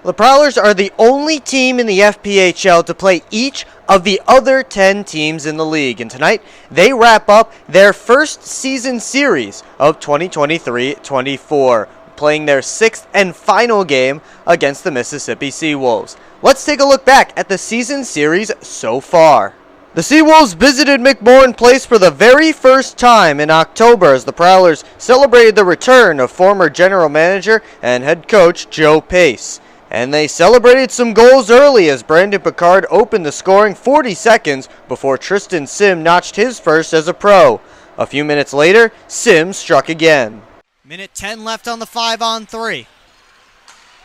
The Prowlers are the only team in the FPHL to play each of the other 10 teams in the league, and tonight they wrap up their first season series of 2023-24, playing their sixth and final game against the Mississippi Seawolves. Let's take a look back at the season series so far. The Seawolves visited McMorran Place for the very first time in October as the Prowlers celebrated the return of former general manager and head coach Joe Pace. And they celebrated some goals early as Brandon Picard opened the scoring 40 seconds before Tristan Sim notched his first as a pro. A few minutes later, Sim struck again. Minute 10 left on the 5-on-3.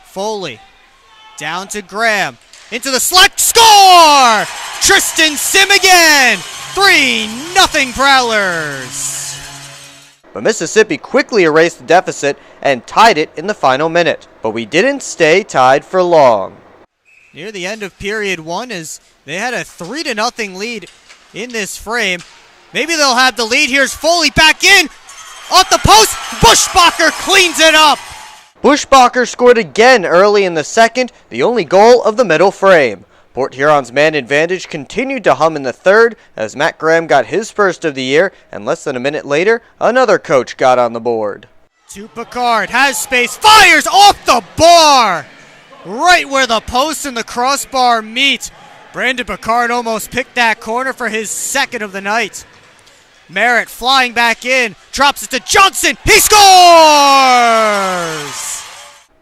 Foley down to Graham. Into the select score! Tristan Sim again! 3-0 Prowlers! But Mississippi quickly erased the deficit and tied it in the final minute. But we didn't stay tied for long. Near the end of period 1 as they had a 3-0 lead in this frame. Maybe they'll have the lead. Here's Foley back in! Off the post! Buschbacher cleans it up! Buschbacher scored again early in the second, the only goal of the middle frame. Port Huron's man advantage continued to hum in the third as Matt Graham got his first of the year, and less than a minute later, another coach got on the board. To Picard, has space, fires off the bar! Right where the post and the crossbar meet. Brandon Picard almost picked that corner for his second of the night. Merritt flying back in, drops it to Johnson, he scores!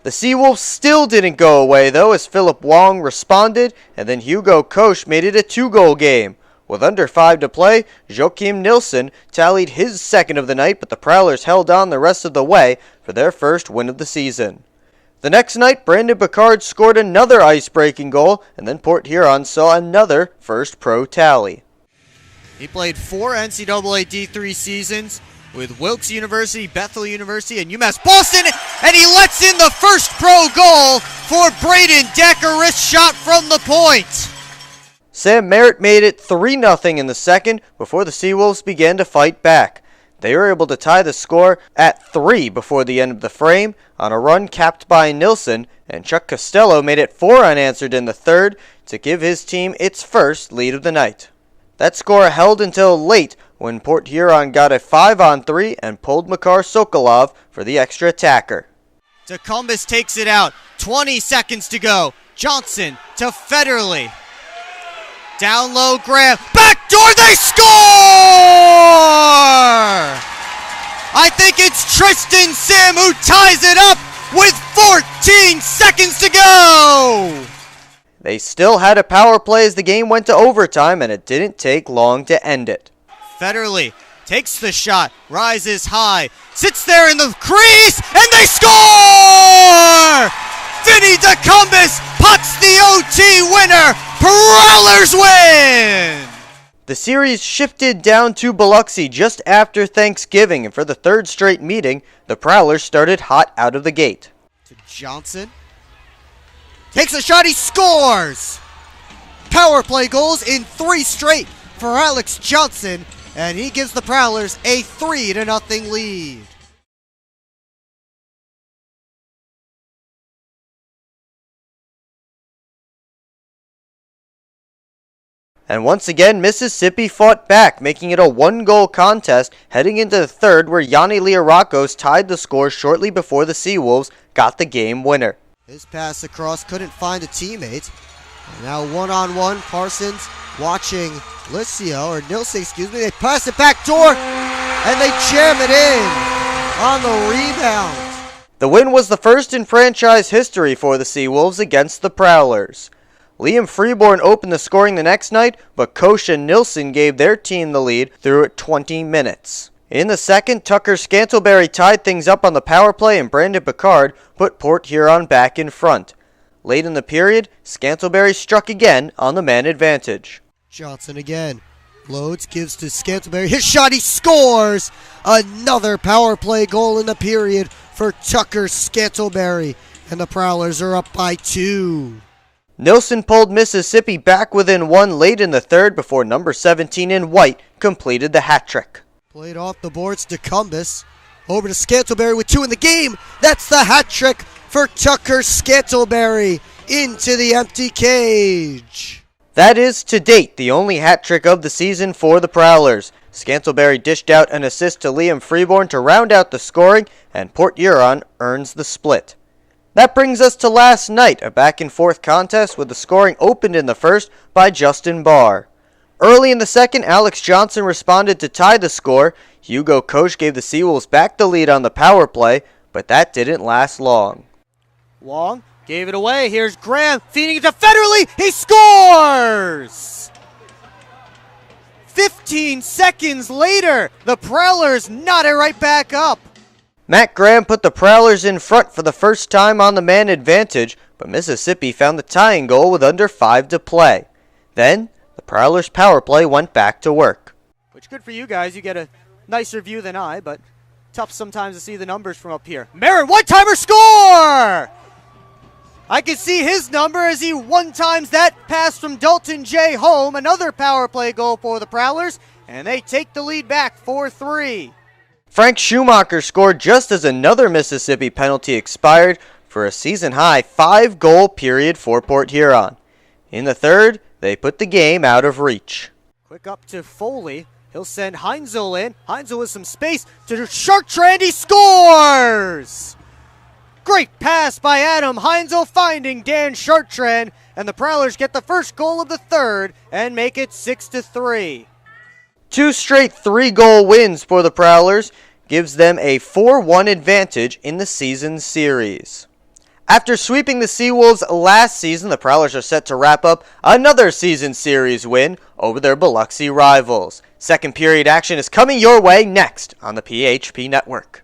The Seawolves still didn't go away though as Philip Wong responded, and then Hugo Koch made it a 2-goal game. With under 5 to play, Joachim Nilsson tallied his second of the night, but the Prowlers held on the rest of the way for their first win of the season. The next night, Brandon Picard scored another ice-breaking goal, and then Port Huron saw another first pro tally. He played 4 NCAA D3 seasons with Wilkes University, Bethel University, and UMass Boston, and he lets in the first pro goal for Braden Decker, wrist shot from the point. Sam Merritt made it 3-0 in the second before the Seawolves began to fight back. They were able to tie the score at 3 before the end of the frame on a run capped by Nilsson, and Chuck Costello made it 4 unanswered in the third to give his team its first lead of the night. That score held until late when Port Huron got a 5-on-3 and pulled Makar Sokolov for the extra attacker. Decumbis takes it out. 20 seconds to go. Johnson to Federley. Down low, Graham. Backdoor, they score! I think it's Tristan Sim who ties it up with 14 seconds to go! They still had a power play as the game went to overtime, and it didn't take long to end it. Federley takes the shot, rises high, sits there in the crease, and they score! Vinny Decumbis puts the OT winner. Prowlers win! The series shifted down to Biloxi just after Thanksgiving, and for the third straight meeting, the Prowlers started hot out of the gate. To Johnson. Takes a shot, he scores! Power play goals in 3 straight for Alex Johnson, and he gives the Prowlers a 3-0 lead. And once again, Mississippi fought back, making it a 1-goal contest heading into the third, where Yanni Liarakos tied the score shortly before the Seawolves got the game winner. His pass across couldn't find a teammate. And now one-on-one, Parsons watching Nilsson, they pass it back door, and they jam it in on the rebound. The win was the first in franchise history for the Seawolves against the Prowlers. Liam Freeborn opened the scoring the next night, but Koch and Nilsson gave their team the lead through 20 minutes. In the second, Tucker Scantleberry tied things up on the power play, and Brandon Picard put Port Huron back in front. Late in the period, Scantleberry struck again on the man advantage. Johnson again. Loads, gives to Scantleberry. His shot, he scores! Another power play goal in the period for Tucker Scantleberry. And the Prowlers are up by 2. Nilsson pulled Mississippi back within 1 late in the third before number 17 in white completed the hat trick. Played off the boards to Cumbus. Over to Scantleberry with 2 in the game. That's the hat trick for Tucker Scantleberry. into the empty cage. That is, to date, the only hat trick of the season for the Prowlers. Scantlebury dished out an assist to Liam Freeborn to round out the scoring, and Port Huron earns the split. That brings us to last night, a back-and-forth contest with the scoring opened in the first by Justin Barr. Early in the second, Alex Johnson responded to tie the score. Hugo Koch gave the Seawolves back the lead on the power play, but that didn't last long. Long gave it away. Here's Graham feeding it to Federley. He scores! 15 seconds later, the Prowlers knot it right back up. Matt Graham put the Prowlers in front for the first time on the man advantage, but Mississippi found the tying goal with under 5 to play. Then, the Prowlers' power play went back to work. Which, good for you guys. You get a nicer view than I, but tough sometimes to see the numbers from up here. Marin, one-timer score! I can see his number as he one-times that pass from Dalton J. home. Another power play goal for the Prowlers, and they take the lead back 4-3. Frank Schumacher scored just as another Mississippi penalty expired for a season-high 5-goal period for Port Huron. In the third, they put the game out of reach. Quick up to Foley. He'll send Heinzel in. Heinzel with some space to Chartrand. He scores! Great pass by Adam Heinzel finding Dan Chartrand, and the Prowlers get the first goal of the third and make it 6-3. 2 straight 3-goal wins for the Prowlers gives them a 4-1 advantage in the season series. After sweeping the Seawolves last season, the Prowlers are set to wrap up another season series win over their Biloxi rivals. Second period action is coming your way next on the PHP Network.